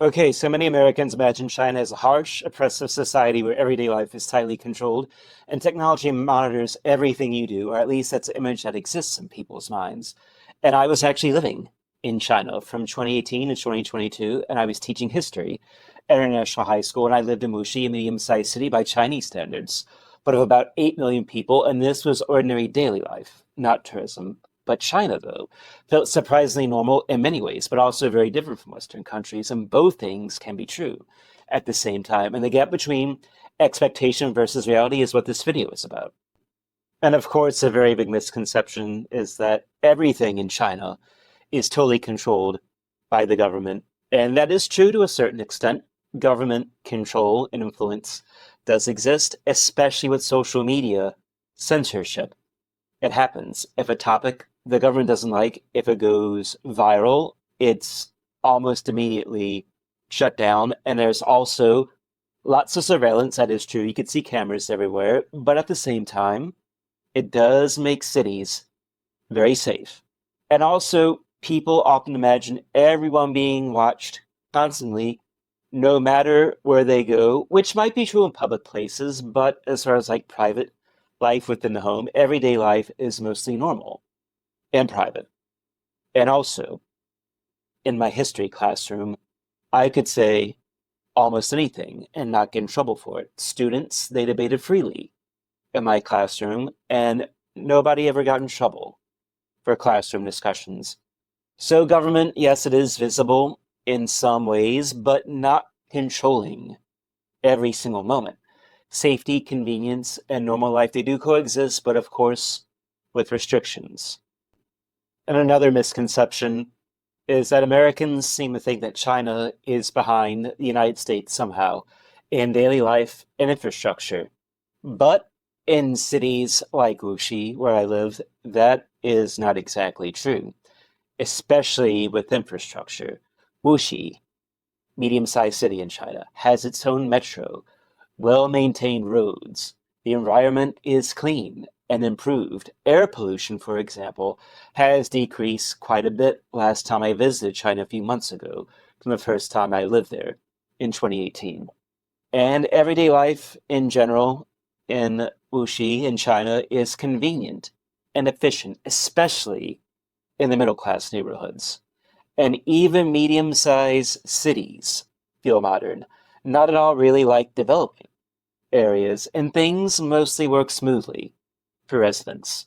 Okay, so many Americans imagine China as a harsh, oppressive society where everyday life is tightly controlled and technology monitors everything you do, or at least that's the image that exists in people's minds. And I was actually living in China from 2018 to 2022, and I was teaching history at International High School, and I lived in Wuxi, a medium-sized city by Chinese standards, but of about 8 million people, and this was ordinary daily life, not tourism. But China, though, felt surprisingly normal in many ways, but also very different from Western countries. And both things can be true at the same time. And the gap between expectation versus reality is what this video is about. And of course, a very big misconception is that everything in China is totally controlled by the government. And that is true to a certain extent. Government control and influence does exist, especially with social media censorship. It happens. If a topic the government doesn't like, if it goes viral, it's almost immediately shut down. And there's also lots of surveillance. That is true. You could see cameras everywhere. But at the same time, it does make cities very safe. And also, people often imagine everyone being watched constantly, no matter where they go, which might be true in public places, but as far as like private life within the home, everyday life is mostly normal and private. And also, in my history classroom, I could say almost anything and not get in trouble for it. Students, they debated freely in my classroom, and nobody ever got in trouble for classroom discussions. So, government, yes, it is visible in some ways, but not controlling every single moment. Safety, convenience, and normal life, they do coexist, but of course, with restrictions. And another misconception is that Americans seem to think that China is behind the United States somehow in daily life and infrastructure. But in cities like Wuxi, where I live, that is not exactly true, especially with infrastructure. Wuxi, medium-sized city in China, has its own metro, well-maintained roads. The environment is clean and improved. Air pollution, for example, has decreased quite a bit last time I visited China a few months ago from the first time I lived there in 2018. And everyday life in general in Wuxi in China is convenient and efficient, especially in the middle class neighborhoods. And even medium sized cities feel modern, not at all really like developing areas, and things mostly work smoothly for residents.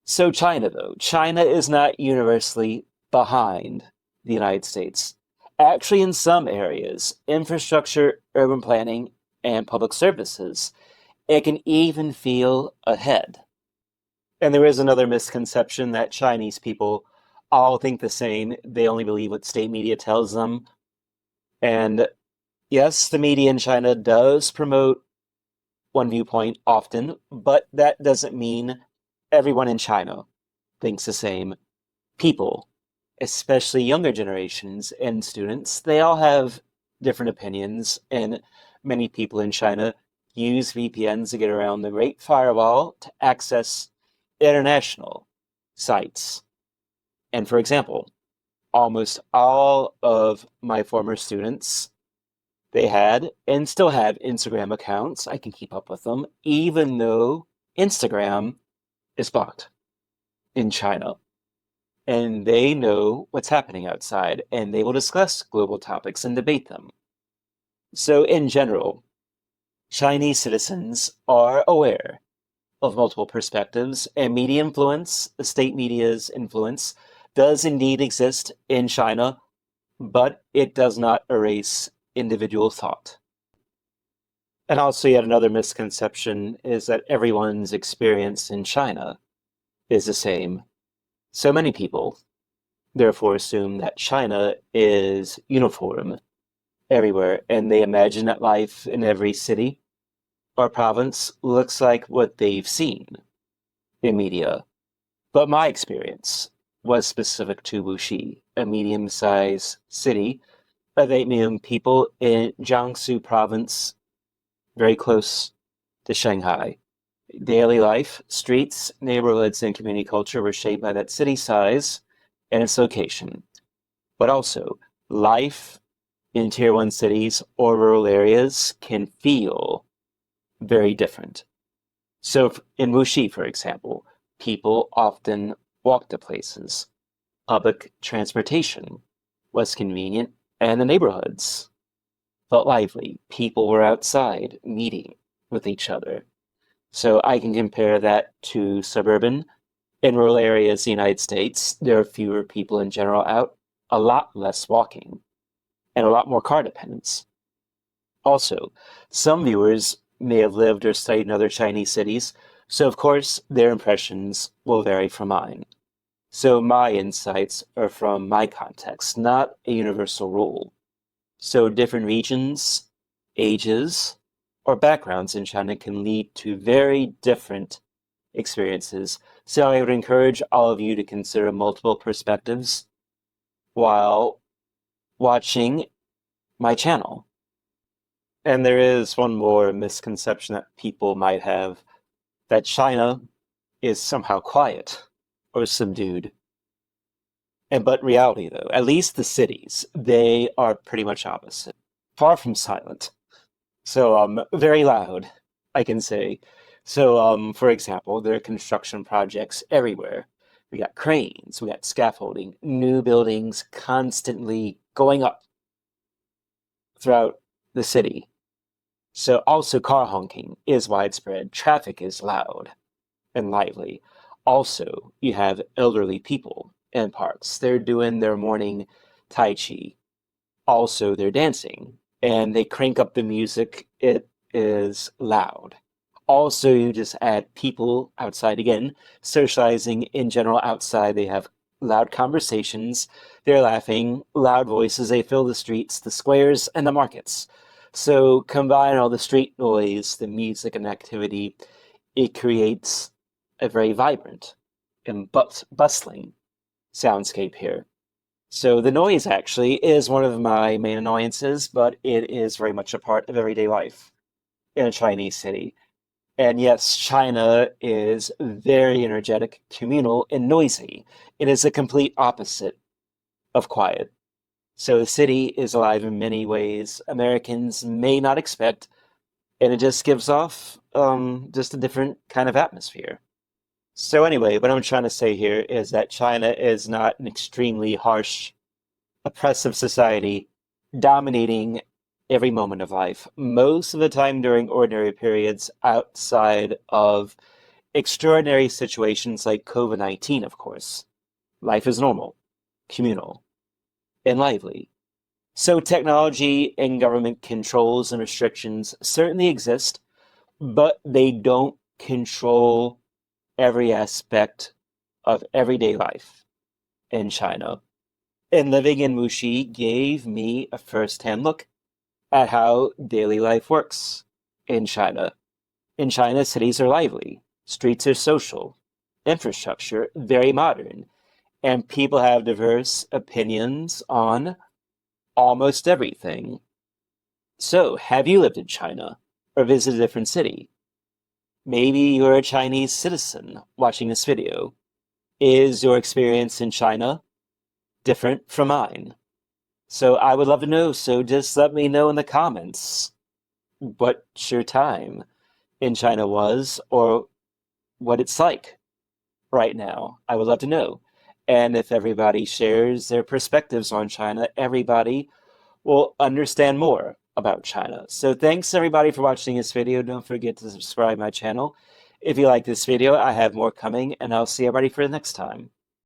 So, China, though, China is not universally behind the United States. Actually, in some areas, infrastructure, urban planning, and public services, it can even feel ahead. And there is another misconception that Chinese people all think the same. They only believe what state media tells them. And yes, the media in China does promote one viewpoint often, but that doesn't mean everyone in China thinks the same. People, especially younger generations and students, they all have different opinions, and many people in China use VPNs to get around the Great Firewall to access international sites. And for example, almost all of my former students, they had and still have Instagram accounts. I can keep up with them, even though Instagram is blocked in China. And they know what's happening outside, and they will discuss global topics and debate them. So, in general, Chinese citizens are aware of multiple perspectives, and media influence, the state media's influence, does indeed exist in China, but it does not erase individual thought. And also, yet another misconception is that everyone's experience in China is the same. So many people, therefore, assume that China is uniform everywhere, and they imagine that life in every city or province looks like what they've seen in media. But my experience was specific to Wuxi, a medium-sized city of 8 million people in Jiangsu province, very close to Shanghai. Daily life, streets, neighborhoods, and community culture were shaped by that city size and its location. But also, life in tier one cities or rural areas can feel very different. So in Wuxi, for example, people often walk to places. Public transportation was convenient, and the neighborhoods felt lively. People were outside meeting with each other. So I can compare that to suburban and rural areas in the United States. There are fewer people in general out, a lot less walking, and a lot more car dependence. Also, some viewers may have lived or studied in other Chinese cities, so of course their impressions will vary from mine. So my insights are from my context, not a universal rule. So different regions, ages, or backgrounds in China can lead to very different experiences. So I would encourage all of you to consider multiple perspectives while watching my channel. And there is one more misconception that people might have, that China is somehow quiet or subdued. But reality, though, at least the cities, they are pretty much opposite. Far from silent. So, very loud, I can say. So, for example, there are construction projects everywhere. We got cranes, we got scaffolding, new buildings constantly going up throughout the city. So, also car honking is widespread. Traffic is loud and lively. Also, you have elderly people in parks. They're doing their morning Tai Chi. Also, they're dancing and they crank up the music. It is loud. Also, you just add people outside again, socializing in general outside. They have loud conversations. They're laughing, loud voices. They fill the streets, the squares, and the markets. So combine all the street noise, the music, and activity. It creates a very vibrant and bustling soundscape here. So the noise actually is one of my main annoyances, but it is very much a part of everyday life in a Chinese city. And yes, China is very energetic, communal, and noisy. It is a complete opposite of quiet. So the city is alive in many ways Americans may not expect, and it just gives off just a different kind of atmosphere. So anyway, what I'm trying to say here is that China is not an extremely harsh, oppressive society dominating every moment of life. Most of the time during ordinary periods outside of extraordinary situations like COVID-19, of course, life is normal, communal, and lively. So technology and government controls and restrictions certainly exist, but they don't control every aspect of everyday life in China. And living in Wuxi gave me a first-hand look at how daily life works in China. In China, cities are lively, streets are social, infrastructure very modern, and people have diverse opinions on almost everything. So, have you lived in China or visited a different city? Maybe you're a Chinese citizen watching this video. Is your experience in China different from mine? So I would love to know. So just let me know in the comments what your time in China was or what it's like right now. I would love to know. And if everybody shares their perspectives on China, everybody will understand more about China. So thanks everybody for watching this video. Don't forget to subscribe my channel. If you like this video, I have more coming, and I'll see everybody for the next time.